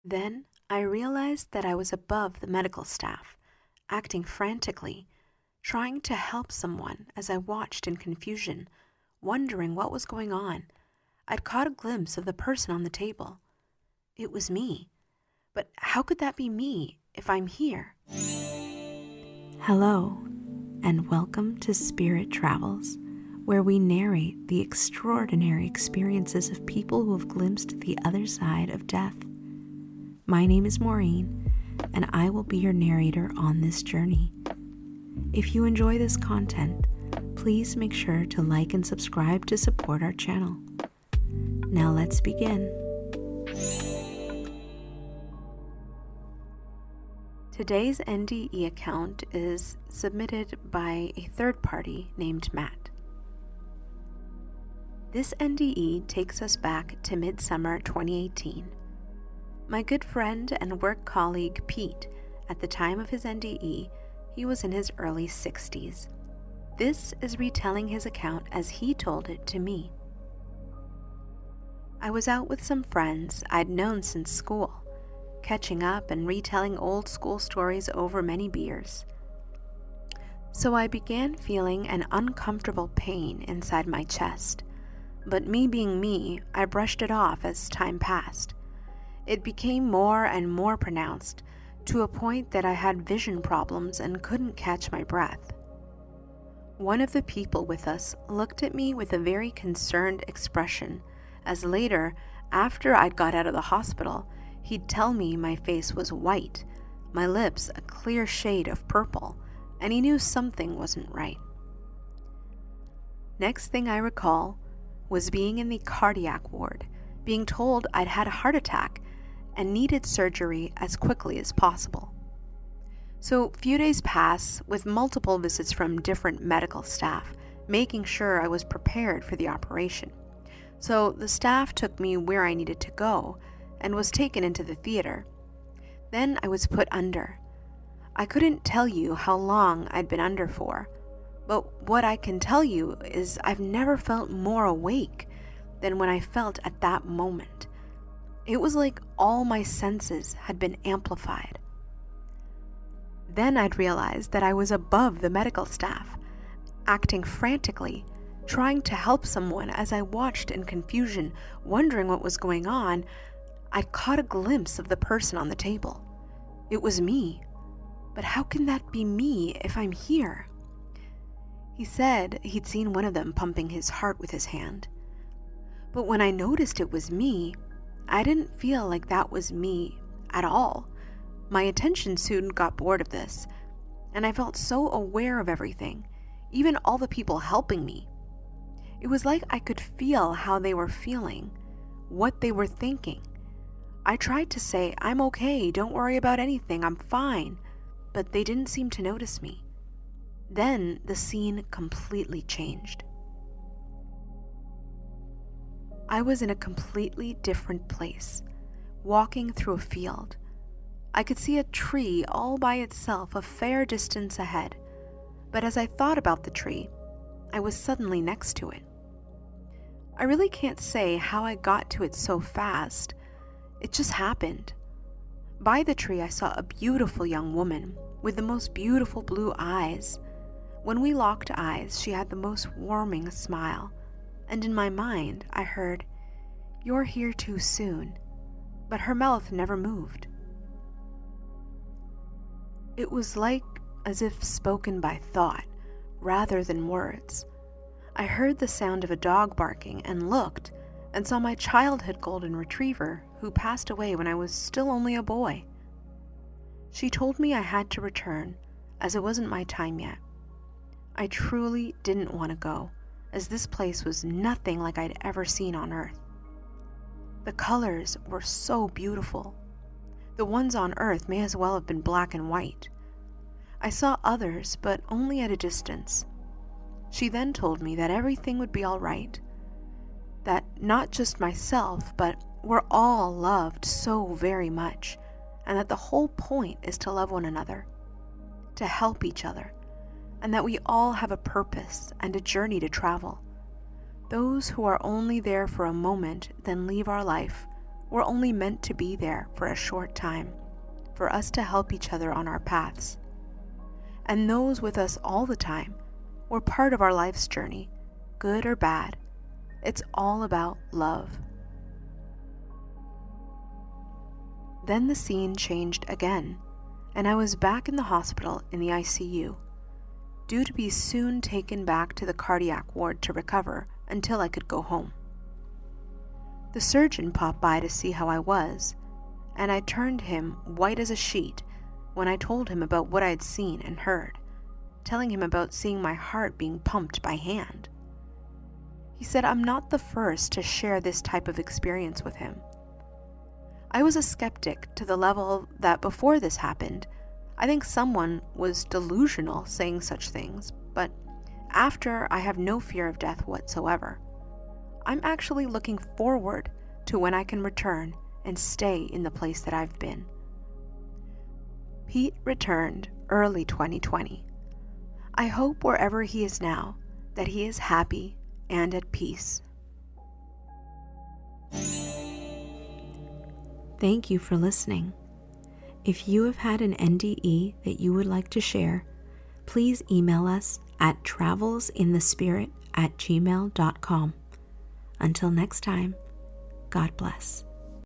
Then I realized that I was above the medical staff, acting frantically, trying to help someone as I watched in confusion, wondering what was going on. I'd caught a glimpse of the person on the table. It was me. But how could that be me if I'm here? Hello, and welcome to Spirit Travels, where we narrate the extraordinary experiences of people who have glimpsed the other side of death. My name is Maureen, and I will be your narrator on this journey. If you enjoy this content, please make sure to like and subscribe to support our channel. Now let's begin. Today's NDE account is submitted by a third party named Matt. This NDE takes us back to midsummer 2018. My good friend and work colleague Pete, at the time of his NDE, he was in his early 60s. This is retelling his account as he told it to me. I was out with some friends I'd known since school, catching up and retelling old school stories over many beers. So I began feeling an uncomfortable pain inside my chest, but me being me, I brushed it off as time passed. It became more and more pronounced, to a point that I had vision problems and couldn't catch my breath. One of the people with us looked at me with a very concerned expression, as later, after I'd got out of the hospital, he'd tell me my face was white, my lips a clear shade of purple, and he knew something wasn't right. Next thing I recall was being in the cardiac ward, being told I'd had a heart attack and needed surgery as quickly as possible. So few days pass with multiple visits from different medical staff, making sure I was prepared for the operation. So the staff took me where I needed to go and was taken into the theater. Then I was put under. I couldn't tell you how long I'd been under for, but what I can tell you is I've never felt more awake than when I felt at that moment. It was like all my senses had been amplified. Then I'd realized that I was above the medical staff, acting frantically, trying to help someone as I watched in confusion, wondering what was going on. I'd caught a glimpse of the person on the table. It was me. But how can that be me if I'm here? He said he'd seen one of them pumping his heart with his hand. But when I noticed it was me, I didn't feel like that was me at all. My attention soon got bored of this, and I felt so aware of everything, even all the people helping me. It was like I could feel how they were feeling, what they were thinking. I tried to say, I'm okay, don't worry about anything, I'm fine, but they didn't seem to notice me. Then the scene completely changed. I was in a completely different place, walking through a field. I could see a tree all by itself a fair distance ahead, but as I thought about the tree, I was suddenly next to it. I really can't say how I got to it so fast. It just happened. By the tree, I saw a beautiful young woman with the most beautiful blue eyes. When we locked eyes, she had the most warming smile, and in my mind, I heard, "You're here too soon," but her mouth never moved. It was like as if spoken by thought, rather than words. I heard the sound of a dog barking and looked, and saw my childhood golden retriever, who passed away when I was still only a boy. She told me I had to return, as it wasn't my time yet. I truly didn't want to go, as this place was nothing like I'd ever seen on Earth. The colors were so beautiful. The ones on Earth may as well have been black and white. I saw others, but only at a distance. She then told me that everything would be all right, that not just myself, but we're all loved so very much, and that the whole point is to love one another, to help each other, and that we all have a purpose and a journey to travel. Those who are only there for a moment, then leave our life, We're only meant to be there for a short time, for us to help each other on our paths. And those with us all the time, we're part of our life's journey, good or bad. It's all about love. Then the scene changed again, and I was back in the hospital in the ICU, due to be soon taken back to the cardiac ward to recover until I could go home. The surgeon popped by to see how I was, and I turned him white as a sheet when I told him about what I had seen and heard, telling him about seeing my heart being pumped by hand. He said I'm not the first to share this type of experience with him. I was a skeptic to the level that before this happened, I think someone was delusional saying such things, but after, I have no fear of death whatsoever. I'm actually looking forward to when I can return and stay in the place that I've been. Pete returned early 2020. I hope wherever he is now, that he is happy and at peace. Thank you for listening. If you have had an NDE that you would like to share, please email us at travelsinthespirit@gmail.com. Until next time, God bless.